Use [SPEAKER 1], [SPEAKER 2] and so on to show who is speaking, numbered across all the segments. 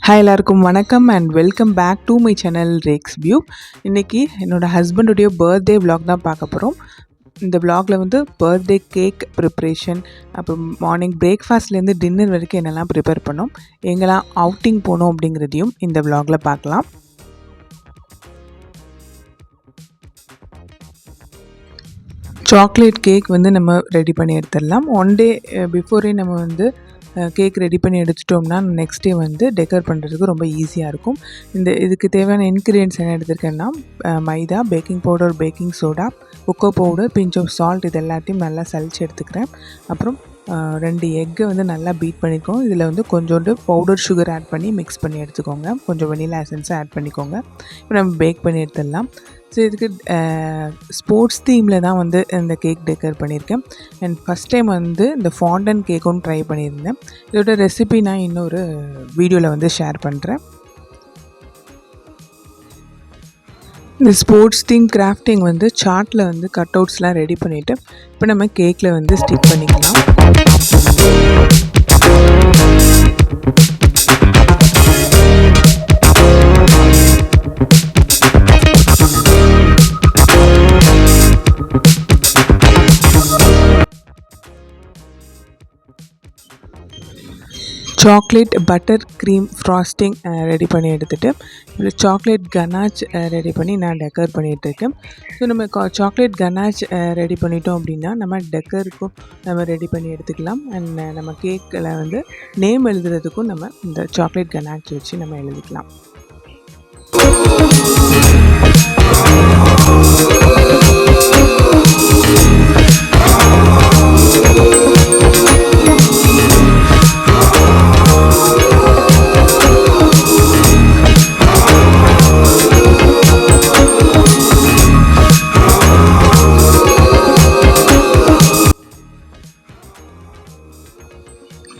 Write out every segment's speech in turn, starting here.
[SPEAKER 1] Hi எல்லாருக்கும் வணக்கம் and welcome back to my channel Rex view. இன்றைக்கி என்னோடய ஹஸ்பண்டுடைய பர்த்டே விலாக் தான் பார்க்க போகிறோம். இந்த விலாகில் வந்து பர்த்டே கேக் ப்ரிப்ரேஷன், அப்புறம் மார்னிங் பிரேக்ஃபாஸ்ட்லேருந்து டின்னர் வரைக்கும் என்னெல்லாம் ப்ரிப்பேர் பண்ணோம், எங்கெல்லாம் அவுட்டிங் போனோம் அப்படிங்கிறதையும் இந்த விலாகில் பார்க்கலாம். சாக்லேட் கேக் வந்து நம்ம ரெடி பண்ணி எடுத்துடலாம். ஒன் டே பிஃபோரே நம்ம வந்து கேக் ரெடி பண்ணி எடுத்துட்டோம்னா நெக்ஸ்ட் டே வந்து டெக்கர் பண்ணுறதுக்கு ரொம்ப ஈஸியாக இருக்கும். இதுக்கு தேவையான இன்க்ரீடியன்ட்ஸ் என்ன எடுத்துருக்கேன்னா, maida, baking powder, baking soda, cocoa powder, pinch of salt, இது எல்லாத்தையும் நல்லா சலிச்சு எடுத்துக்கிறேன். அப்புறம் 2 எக்கை வந்து நல்லா பீட் பண்ணிக்கோங்க. இதில் வந்து கொஞ்சோண்டு பவுடர் சுகர் ஆட் பண்ணி மிக்ஸ் பண்ணி எடுத்துக்கோங்க. கொஞ்சம் வெனிலா எசன்ஸை ஆட் பண்ணிக்கோங்க. இப்போ நம்ம பேக் பண்ணி எடுத்துடலாம். ஸோ இதுக்கு ஸ்போர்ட்ஸ் தீமில் தான் வந்து இந்த கேக் டெக்கர் பண்ணியிருக்கேன். அண்ட் ஃபஸ்ட் டைம் வந்து இந்த ஃபாண்டன் கேக்கும் ட்ரை பண்ணியிருந்தேன். இதோட ரெசிபி நான் இன்னொரு வீடியோவில் வந்து ஷேர் பண்ணுறேன். இந்த ஸ்போர்ட்ஸ் தீம் கிராஃப்டிங் வந்து சார்ட்டில் வந்து கட் அவுட்ஸ்லாம் ரெடி பண்ணிவிட்டு இப்போ நம்ம கேக்கில் வந்து ஸ்டிக் பண்ணிக்கலாம். Chocolate butter cream frosting ready பண்ணி எடுத்துகிட்டு இதில் சாக்லேட் கனாச் ரெடி பண்ணி நான் டெக்கர் பண்ணிகிட்ருக்கேன். ஸோ நம்ம சாக்லேட் கனாச் ரெடி பண்ணிட்டோம் அப்படின்னா நம்ம டெக்கருக்கும் நம்ம ரெடி பண்ணி எடுத்துக்கலாம். அண்ட் நம்ம கேக்கில் வந்து நேம் எழுதுறதுக்கும் நம்ம இந்த சாக்லேட் கனாச் வச்சு நம்ம எழுதிக்கலாம்.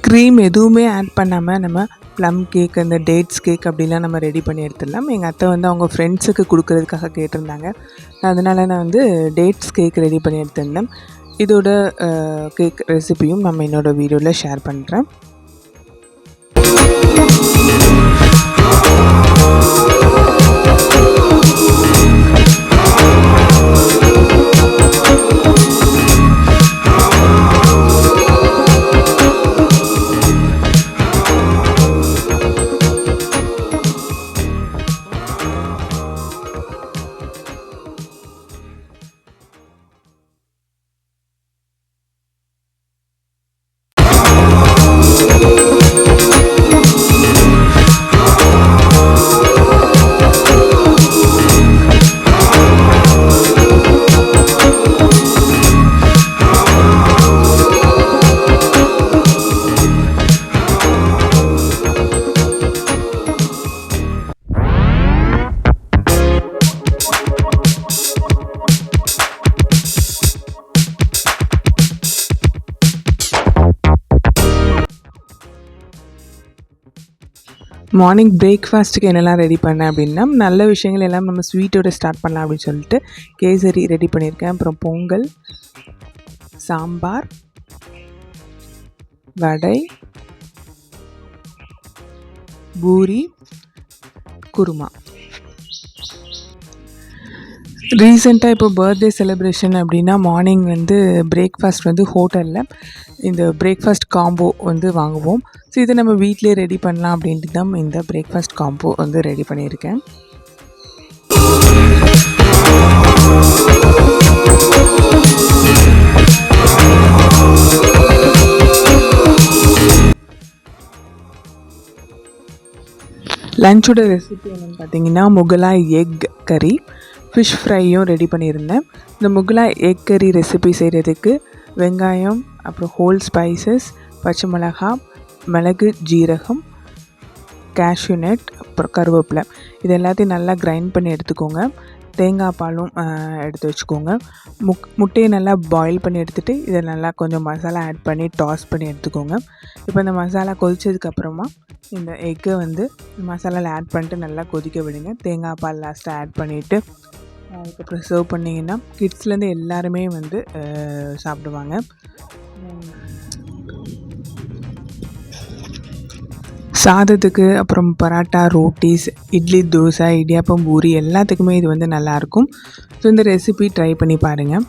[SPEAKER 1] க்ரீம் எதுவுமே ஆட் பண்ணாமல் நம்ம ப்ளம் கேக், அந்த டேட்ஸ் கேக் அப்படிலாம் நம்ம ரெடி பண்ணி எடுத்துடலாம். எங்கள் அத்தை வந்து அவங்க ஃப்ரெண்ட்ஸுக்கு கொடுக்குறதுக்காக கேட்டிருந்தாங்க. அதனால் நான் வந்து டேட்ஸ் கேக் ரெடி பண்ணி எடுத்திருந்தேன். இதோட கேக் ரெசிபியும் நம்ம என்னோடய வீடியோவில் ஷேர் பண்ணுறேன். மார்னிங் பிரேக்ஃபாஸ்ட்டுக்கு என்னெல்லாம் ரெடி பண்ணேன் அப்படின்னா, நல்ல விஷயங்கள் எல்லாம் நம்ம ஸ்வீட்டோட ஸ்டார்ட் பண்ணலாம் அப்படின்னு சொல்லிட்டு கேசரி ரெடி பண்ணியிருக்கேன். அப்புறம் பொங்கல், சாம்பார், வடை, பூரி, குருமா. ரீசெண்டாக இப்போ பர்த்டே செலிப்ரேஷன் அப்படின்னா மார்னிங் வந்து பிரேக்ஃபாஸ்ட் வந்து ஹோட்டலில் இந்த பிரேக்ஃபாஸ்ட் காம்போ வந்து வாங்குவோம். ஸோ இதை நம்ம வீட்டிலே ரெடி பண்ணலாம் அப்படின்ட்டு தான் இந்த பிரேக்ஃபாஸ்ட் காம்போ வந்து ரெடி பண்ணியிருக்கேன். லஞ்சோட ரெசிபி என்னென்னு பார்த்தீங்கன்னா, முகலாய் எக் கறி, ஃபிஷ் ஃப்ரையும் ரெடி பண்ணியிருந்தேன். இந்த முகலாய் எக் கறி ரெசிபி செய்கிறதுக்கு வெங்காயம், அப்புறம் ஹோல் ஸ்பைசஸ், பச்சை மிளகா, மிளகு, ஜீரகம், கேஷ்யூ நட், அப்புறம் கருவேப்பிலை, இது எல்லாத்தையும் நல்லா கிரைண்ட் பண்ணி எடுத்துக்கோங்க. தேங்காய் பாலும் எடுத்து வச்சுக்கோங்க. முட்டையை நல்லா பாயில் பண்ணி எடுத்துகிட்டு இதை நல்லா கொஞ்சம் மசாலா ஆட் பண்ணி டாஸ் பண்ணி எடுத்துக்கோங்க. இப்போ இந்த மசாலா கொதிச்சதுக்கப்புறமா இந்த எக்கை வந்து மசாலாவில் ஆட் பண்ணிட்டு நல்லா கொதிக்க விடுங்க. தேங்காய் பால் லாஸ்ட்டாக ஆட் பண்ணிவிட்டு அதுக்கப்புறம் சர்வ் பண்ணிங்கன்னா கிட்ஸ்லேருந்து எல்லாருமே வந்து சாப்பிடுவாங்க. சாதத்துக்கு, அப்புறம் பராட்டா, ரோட்டீஸ், இட்லி, தோசை, இடியாப்பம், பூரி எல்லாத்துக்குமே இது வந்து நல்லாயிருக்கும். ஸோ இந்த ரெசிபி ட்ரை பண்ணி பாருங்கள்.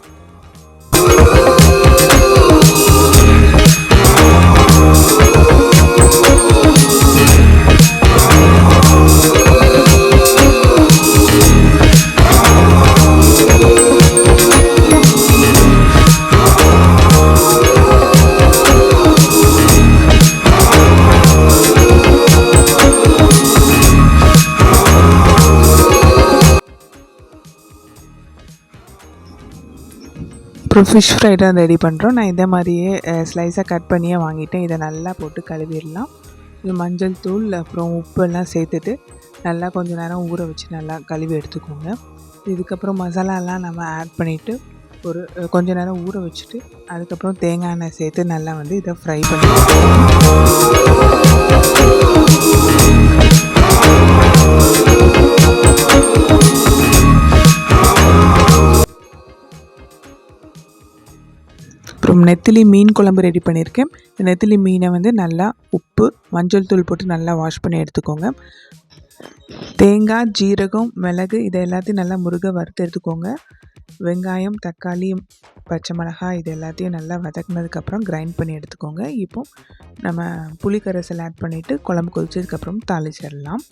[SPEAKER 1] அப்புறம் ஃபிஷ் ஃப்ரை தான் ரெடி பண்ணுறோம். நான் இதே மாதிரியே ஸ்லைஸாக கட் பண்ணியே வாங்கிட்டேன். இதை நல்லா போட்டு கழுவிடலாம். இது மஞ்சள் தூள் அப்புறம் உப்பெல்லாம் சேர்த்துட்டு நல்லா கொஞ்சம் நேரம் ஊற வச்சு நல்லா கழுவி எடுத்துக்கோங்க. இதுக்கப்புறம் மசாலாலாம் நம்ம ஆட் பண்ணிவிட்டு ஒரு கொஞ்ச நேரம் ஊற வச்சுட்டு அதுக்கப்புறம் தேங்காய் எண்ணெய் சேர்த்து நல்லா வந்து இதை ஃப்ரை பண்ணி அப்புறம் நெத்திலி மீன் குழம்பு ரெடி பண்ணியிருக்கேன். இந்த நெத்திலி மீனை வந்து நல்லா உப்பு மஞ்சள் தூள் போட்டு நல்லா வாஷ் பண்ணி எடுத்துக்கோங்க. தேங்காய், ஜீரகம், மிளகு இதை எல்லாத்தையும் நல்லா முருக வறுத்து எடுத்துக்கோங்க. வெங்காயம், தக்காளி, பச்சை மிளகாய் இது எல்லாத்தையும் நல்லா வதக்குனதுக்கப்புறம் கிரைண்ட் பண்ணி எடுத்துக்கோங்க. இப்போ நம்ம புளிக்கரைசல் ஆட் பண்ணிவிட்டு குழம்பு கொதிச்சதுக்கப்புறம் தாளிச்சிடலாம்.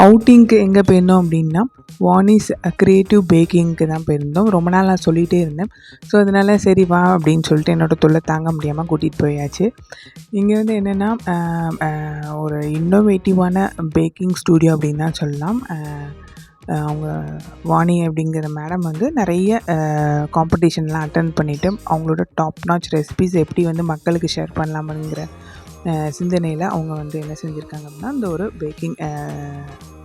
[SPEAKER 1] அவுட்டிங்க்கு எங்கே போயிருந்தோம் அப்படின்னா வாணிஸ் க்ரியேட்டிவ் பேக்கிங்க்கு தான் போயிருந்தோம். ரொம்ப நாள் நான் சொல்லிகிட்டே இருந்தேன். ஸோ அதனால் சரி வா அப்படின்னு சொல்லிட்டு என்னோடய தொல்லை தாங்க முடியாமல் கூட்டிகிட்டு போயாச்சு. இங்கே வந்து என்னென்னா ஒரு இன்னோவேட்டிவான பேக்கிங் ஸ்டூடியோ அப்படின்னு தான் சொல்லலாம். அவங்க வாணி அப்படிங்கிற மேடம் வந்து நிறைய காம்படிஷன்லாம் அட்டன் பண்ணிவிட்டு அவங்களோட டாப் நாச் ரெசிபிஸ் எப்படி வந்து மக்களுக்கு ஷேர் பண்ணலாமுங்கிற சிந்தனையில் அவங்க வந்து என்ன செஞ்சுருக்காங்க அப்படின்னா இந்த ஒரு பேக்கிங்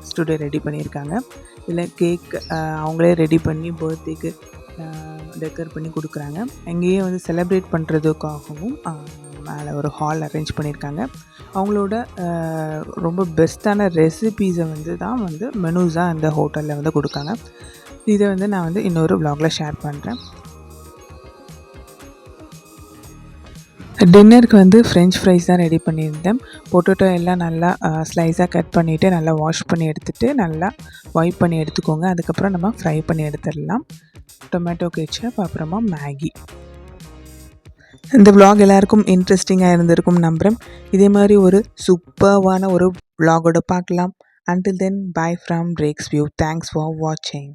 [SPEAKER 1] ஸ்டூடியோ ரெடி பண்ணியிருக்காங்க. இதில் கேக் அவங்களே ரெடி பண்ணி பர்த்டேக்கு டெக்கர் பண்ணி கொடுக்குறாங்க. அங்கேயே வந்து செலிப்ரேட் பண்ணுறதுக்காகவும் மேலே ஒரு ஹால் அரேஞ்ச் பண்ணியிருக்காங்க. அவங்களோட ரொம்ப பெஸ்ட்டான ரெசிபீஸை வந்து தான் வந்து மெனூஸாக அந்த ஹோட்டலில் வந்து கொடுக்காங்க. இதை வந்து நான் வந்து இன்னொரு வ்ளாகில் ஷேர் பண்ணுறேன். டின்னருக்கு வந்து ஃப்ரெஞ்ச் ஃப்ரைஸ் தான் ரெடி பண்ணியிருந்தேன். பொட்டேட்டோ எல்லாம் நல்லா ஸ்லைஸாக கட் பண்ணிவிட்டு நல்லா வாஷ் பண்ணி எடுத்துகிட்டு நல்லா வைப் பண்ணி எடுத்துக்கோங்க. அதுக்கப்புறம் நம்ம ஃப்ரை பண்ணி எடுத்துடலாம். டொமேட்டோ கெச்சப் அப்புறமா மேகி. இந்த விலாக் எல்லாருக்கும் இன்ட்ரெஸ்டிங்காக இருந்திருக்கும் நம்புகிறேன். இதே மாதிரி ஒரு சூப்பர்வான ஒரு விலாகோட பார்க்கலாம். Until then, bye from Drake's View. Thanks for watching.